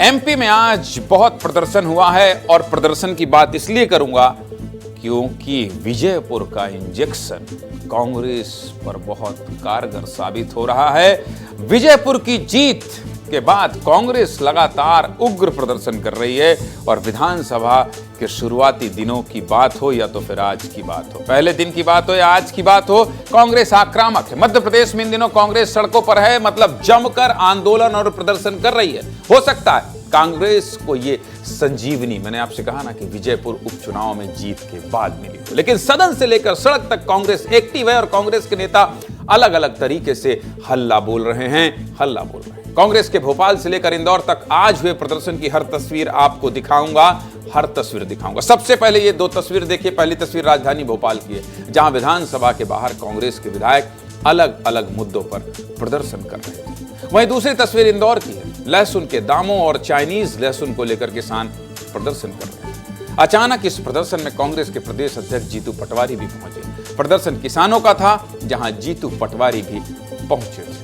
MP में आज बहुत प्रदर्शन हुआ है और प्रदर्शन की बात इसलिए करूंगा क्योंकि विजयपुर का इंजेक्शन कांग्रेस पर बहुत कारगर साबित हो रहा है। विजयपुर की जीत के बाद कांग्रेस लगातार उग्र प्रदर्शन कर रही है और विधानसभा के शुरुआती दिनों की बात हो या तो फिर आज की बात हो, पहले दिन की बात हो या आज की बात हो, कांग्रेस आक्रामक है। मध्य प्रदेश में इन दिनों कांग्रेस सड़कों पर है, मतलब जमकर आंदोलन और प्रदर्शन कर रही है। हो सकता है कांग्रेस को ये संजीवनी, मैंने आपसे कहा ना कि विजयपुर उपचुनाव में जीत के बाद मिली हो, लेकिन सदन से लेकर सड़क तक कांग्रेस एक्टिव है और कांग्रेस के नेता अलग अलग तरीके से हल्ला बोल रहे हैं। कांग्रेस के भोपाल से लेकर इंदौर तक आज हुए प्रदर्शन की हर तस्वीर आपको दिखाऊंगा। सबसे पहले ये दो तस्वीर देखिए। पहली तस्वीर राजधानी भोपाल की है, जहां विधानसभा के बाहर कांग्रेस के विधायक अलग अलग मुद्दों पर प्रदर्शन कर रहे थे। वहीं दूसरी तस्वीर इंदौर की है। लहसुन के दामों और चाइनीज लहसुन को लेकर किसान प्रदर्शन कर रहे हैं। अचानक इस प्रदर्शन में कांग्रेस के प्रदेश अध्यक्ष जीतू पटवारी भी पहुंचे। प्रदर्शन किसानों का था, जहां जीतू पटवारी भी पहुंचे थे।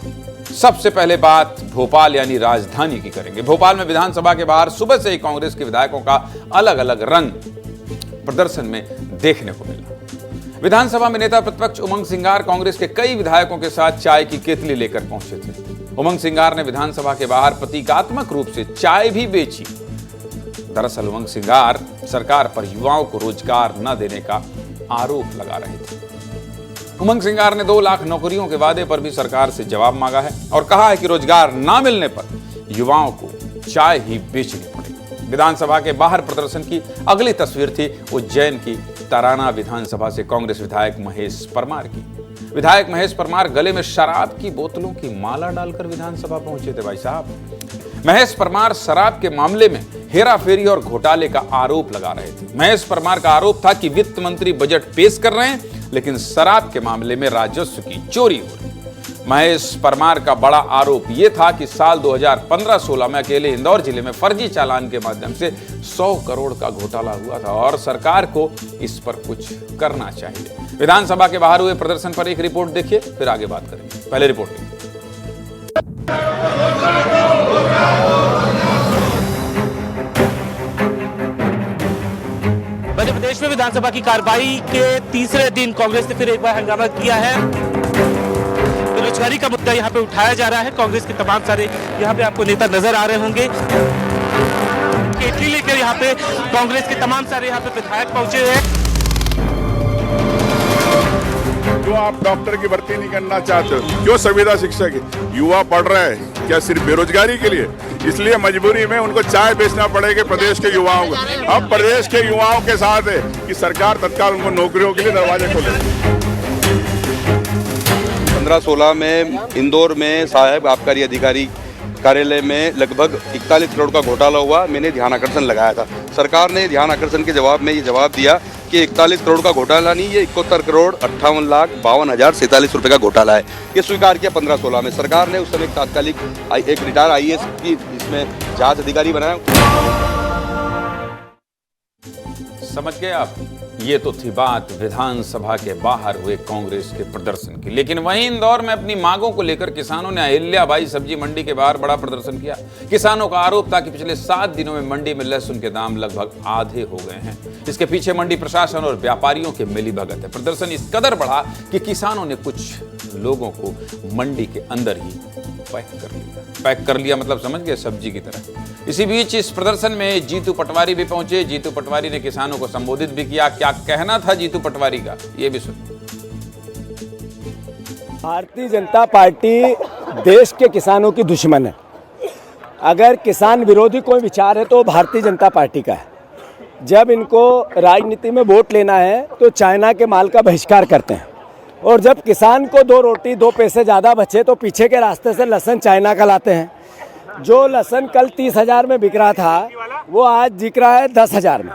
सबसे पहले बात भोपाल यानी राजधानी की करेंगे। भोपाल में विधानसभा के बाहर सुबह से ही कांग्रेस के विधायकों का अलग अलग रंग प्रदर्शन में देखने को मिला। विधानसभा में नेता प्रतिपक्ष उमंग सिंगार कांग्रेस के कई विधायकों के साथ चाय की केतली लेकर पहुंचे थे। उमंग सिंगार ने विधानसभा के बाहर प्रतीकात्मक रूप से चाय भी बेची। दरअसल उमंग सिंगार सरकार पर युवाओं को रोजगार न देने का आरोप लगा रहे थे। उमंग सिंगार ने 2 लाख नौकरियों के वादे पर भी सरकार से जवाब मांगा है और कहा है कि रोजगार न मिलने पर युवाओं को चाय ही बेचनी पड़ेगी। विधानसभा के बाहर प्रदर्शन की अगली तस्वीर थी उज्जैन की तराना विधानसभा से कांग्रेस विधायक महेश परमार की। विधायक महेश परमार गले में शराब की बोतलों की माला डालकर विधानसभा पहुंचे थे। भाई साहब, महेश परमार शराब के मामले में हेराफेरी और घोटाले का आरोप लगा रहे थे। महेश परमार का आरोप था कि वित्त मंत्री बजट पेश कर रहे हैं, लेकिन शराब के मामले में राजस्व की चोरी हो रही। महेश परमार का बड़ा आरोप यह था कि साल 2015-16 में अकेले इंदौर जिले में फर्जी चालान के माध्यम से 100 करोड़ का घोटाला हुआ था और सरकार को इस पर कुछ करना चाहिए। विधानसभा के बाहर हुए प्रदर्शन पर एक रिपोर्ट देखिए, फिर आगे बात करेंगे। पहले रिपोर्ट देखिए। मध्य प्रदेश में विधानसभा की कार्रवाई के तीसरे दिन कांग्रेस ने फिर एक बार हंगामा किया है। बेरोजगारी का मुद्दा यहाँ पे उठाया जा रहा है। कांग्रेस के तमाम सारे यहाँ पे आपको नेता नजर आ रहे होंगे। केतली लेकर यहाँ पे कांग्रेस के तमाम सारे यहाँ पे विधायक पहुंचे हैं। क्यों आप डॉक्टर की भर्ती नहीं करना चाहते हो? क्यों संविदा शिक्षा की? युवा पढ़ रहे हैं क्या सिर्फ बेरोजगारी के लिए? इसलिए मजबूरी में उनको चाय बेचना पड़ेगा प्रदेश के युवाओं को। अब प्रदेश के युवाओं के साथ है कि सरकार तत्काल उनको नौकरियों के लिए दरवाजे खोले। 15-16 में इंदौर में साहब आबकारी अधिकारी कार्यालय में लगभग 41 करोड़ का घोटाला हुआ। मैंने ध्यान आकर्षण लगाया था। सरकार ने ध्यान आकर्षण के जवाब में ये जवाब दिया कि 41 करोड़ का घोटाला नहीं, ये 71 करोड़ 58,52,047 रुपए का घोटाला है। ये स्वीकार किया 15-16 में। सरकार ने उस समय तात्कालिक एक रिटायर IAS की इसमें जांच अधिकारी बनाया। समझ गए आप? ये तो थी बात विधानसभा के बाहर हुए कांग्रेस के प्रदर्शन की। लेकिन वहीं इंदौर में अपनी मांगों को लेकर किसानों ने अहिल्याबाई सब्जी मंडी के बाहर बड़ा प्रदर्शन किया। किसानों का आरोप था कि पिछले 7 दिनों में मंडी में लहसुन के दाम लगभग आधे हो गए हैं। इसके पीछे मंडी प्रशासन और व्यापारियों के मिलीभगत है। प्रदर्शन इस कदर बढ़ा कि किसानों ने कुछ लोगों को मंडी के अंदर ही पैक कर लिया, मतलब समझ गए, सब्जी की तरह। इसी बीच इस प्रदर्शन में जीतू पटवारी भी पहुंचे। जीतू पटवारी ने किसानों को संबोधित भी किया। क्या कहना था जीतू पटवारी का, ये भी सुनिए। भारतीय जनता पार्टी देश के किसानों की दुश्मन है। अगर किसान विरोधी कोई विचार है तो भारतीय जनता पार्टी का है। जब इनको राजनीति में वोट लेना है तो चाइना के माल का बहिष्कार करते हैं, और जब किसान को 2 रोटी 2 पैसे ज़्यादा बचे तो पीछे के रास्ते से लहसुन चाइना का लाते हैं। जो लहसुन कल 30,000 में बिक रहा था वो आज बिक रहा है 10,000 में।